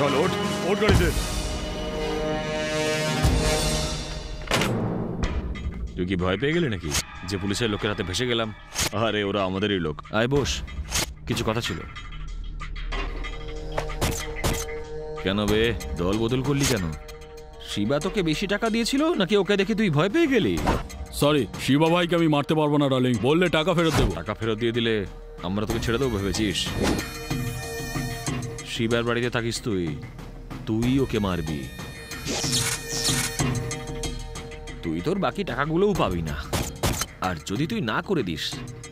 চল ওঠ ওঠ গাড়িতে। তুই কি ভয় পেয়ে গেলি নাকি যে পুলিশের লোকের হাতে ভেসে গেলাম? আরে ওরা আমাদেরই লোক। আয় বস, কিছু কথা ছিল। কেন বে দল বদল করলি কেন? শিবা তোকে বেশি টাকা দিয়েছিল নাকি ওকে দেখে তুই ভয় পেয়ে গেলি? সরি, শিবা ভাইকে আমি মারতে পারবো না ডার্লিং, বললে টাকা ফেরত দেবো। টাকা ফেরত দিয়ে দিলে আমরা তোকে ছেড়ে দেবো ভেবেছিস? শিবার বাড়িতে থাকিস তুই, তুই ওকে মারবি। তুই তোর বাকি টাকাগুলোও পাবি না, আর যদি তুই না করে দিস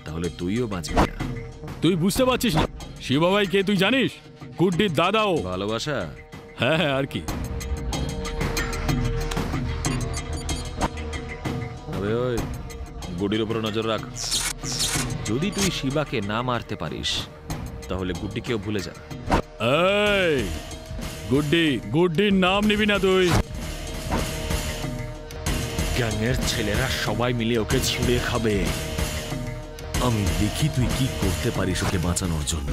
তাহলে তুইও বাঁচবি না। তুই বুঝতে পারছিস না শিবা ভাই কে তুই জানিস? গুড্ডির দাদাও। ভালোবাসা? হ্যাঁ হ্যাঁ, আর কি। ওই গুড্ডির উপরে নজর রাখ। যদি তুই শিবাকে না মারতে পারিস তাহলে গুড্ডিকেও ভুলে যা। এই গুড্ডির নাম নিবি না তুই। গ্যাংয়ের ছেলেরা সবাই মিলে ওকে ছিঁড়ে খাবে। আমি দেখি তুই কি করতে পারিস ওকে বাঁচানোর জন্য।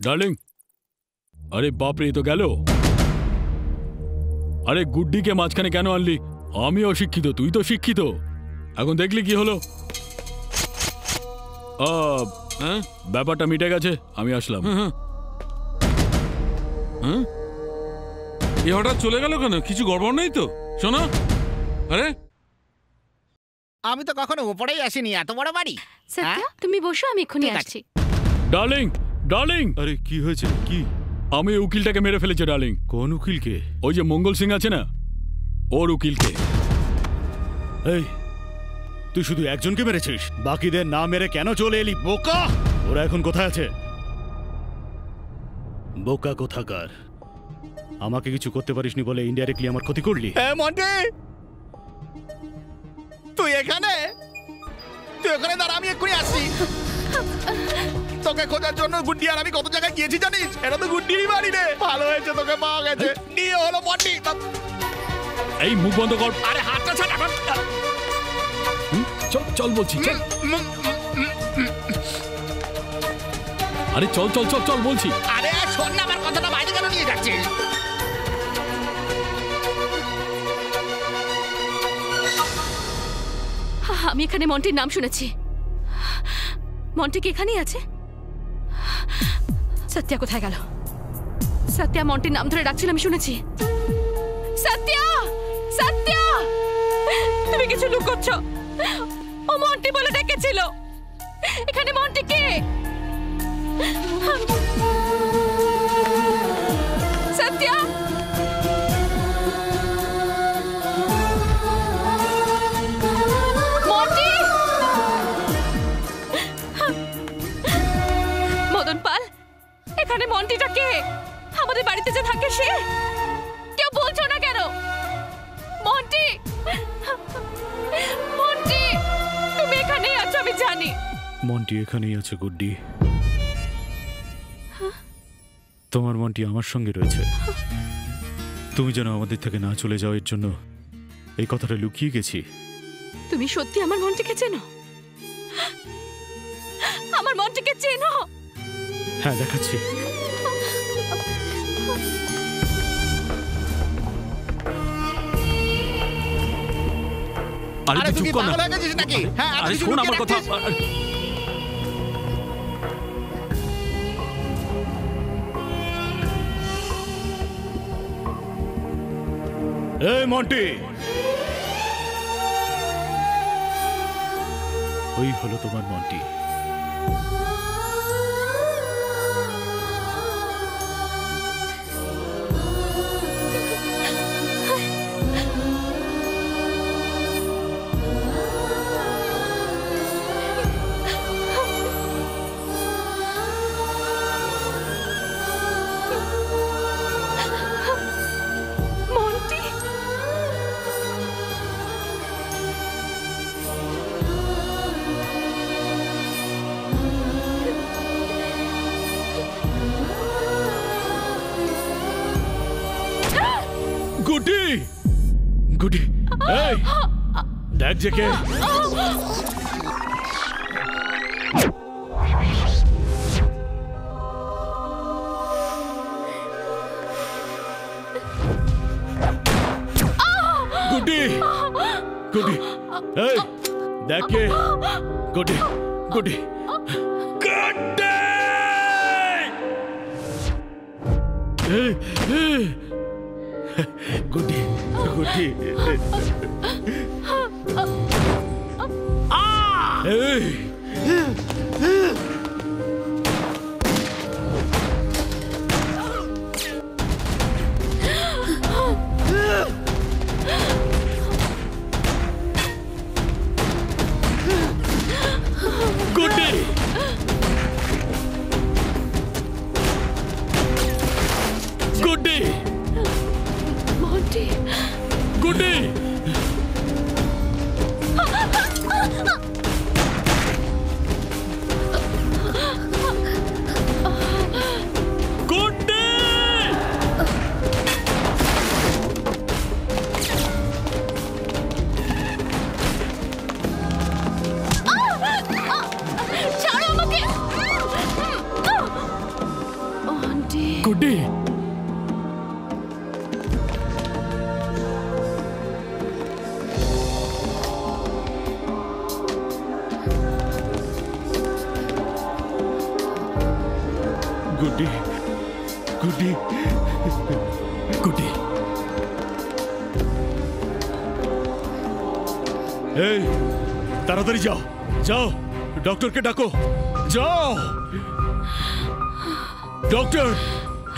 ডার্লিং, আরে বাপরে, তো গেল। আরে গুড্ডিকে মাঝখানে কেন আনলি? আমি অশিক্ষিত, তুই তো শিক্ষিত। এখন দেখলি কি হলো? ব্যাপারটা মিটে গেছে, আমি আসলাম। এ হঠাৎ চলে গেল কেন? কিছু গড়বড় নেই তো? শোনো, আরে আমি তো কখনো উপরেই আসিনি, এত বড় বাড়ি। সত্যা, তুমি বসো, আমি এক্ষুনি আসছি। ডার্লিং, আরে কি হয়েছে? কি? আমি উকিলটাকে মেরে ফেলেছে ডার্লিং। কোন উকিলকে? ওই যে মঙ্গল সিং আছে না, ওর উকিলকে। এই তুই শুধু একজনকে মেরেছিস, বাকিদের না মেরে কেন চলে এলি বোকা? ওরা এখন কোথায় আছে? বোকা কোথাকার। আমাকে কিছু করতে পারিসনি বলে ইনডাইরেক্টলি আমার ক্ষতি করলি। মন্টি, তুই এখানে দাঁড়া, আমি এক্ষুনি আসছি। তোকে খোঁজার জন্য গুড্ডি আর আমি কত জায়গায় গিয়েছি জানিস? এটা তো গুড্ডিরই বাড়ি রে। ভালো হয়েছে তোকে পাওয়া গেছে। নিয়ে হলো মন্টি। এই মুখ বন্ধ কর। আরে হাতটা ছাড় এখন। চল বলছি, চল। আরে চল বলছি। আরে শোন না, আমার কথাটা বাইরে কেন নিয়ে যাচ্ছিস? আমি এখানে মন্টির নাম শুনেছি। মন্টি কি এখানেই আছে? সত্যা কোথায় গেল? সত্যা মন্টির নাম ধরে ডাকছিল, আমি শুনেছি। সত্যা, তুমি কিছু লুকোচ্ছ। ও মন্টি বলে ডেকেছিল। এখানে মন্টি কে? সত্যা, মন্টি, মদন পাল, এখানে মন্টিটা কে? আমাদের বাড়িতে যে থাকে সে? কেউ বলছো না কেন? মন্টি, তুমি এখানেই আছো, আমি জানি। মন্টি এখানেই আছে গুড্ডি। তোমার মন্টি আমার সঙ্গে রয়েছে। তুমি যেন আমাদের থেকে না চলে যাও, এর জন্য এই কথাটা লুকিয়ে গেছি। তুমি সত্যি আমার মন্টিকে চেনো? আমার মন্টিকে চেনো? হ্যাঁ, দেখাচ্ছি। আরে তুই চুপ কি কর না। পাগল হয়ে গেছিস নাকি? হ্যাঁ, আরে শোন আমার কথা। এই মন্টি, ওই হলো তোমার মন্টি। গুটি গুটি এই দেখ যে কে গুটি গুটি এই দেখ কে গুটি গুটি গুটি গুটি গুটি এই গুটি গুটি মন্টি গুটি গুটি ছাড়ো আমাকে মন্টি গুটি গুটি গুটি গুটি এই তাড়াতাড়ি যাও যাও ডক্টরকে ডাকো যাও ডক্টর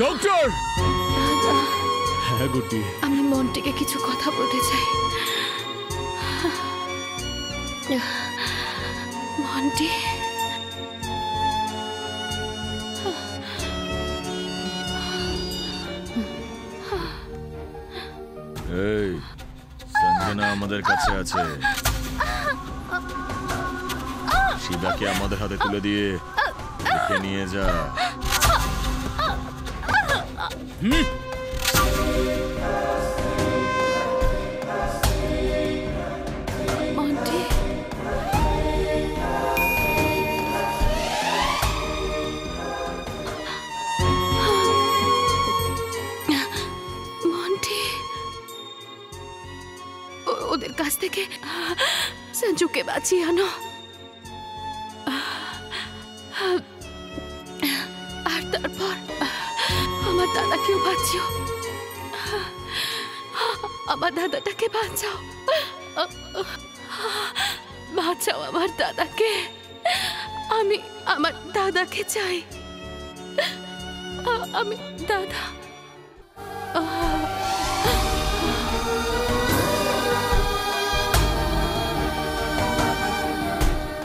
ডক্টর হ্যাঁ গুটি আমি মন্টিকে কিছু কথা বলতে চাই মন্টি এই সঞ্জনা আমাদের কাছে আছে, শিবাকে আমাদের হাতে তুলে দিয়ে দেখে নিয়ে যা। মন্টি মন্টি ওদের কাছ থেকে সঞ্জুকে বাঁচিয়ে আনো, আর তারপর আমার দাদাকেও বাঁচিও, আমার দাদাটাকে বাঁচাও, বাঁচাও আমার দাদাকে। আমি আমার দাদাকে চাই, আমি দাদা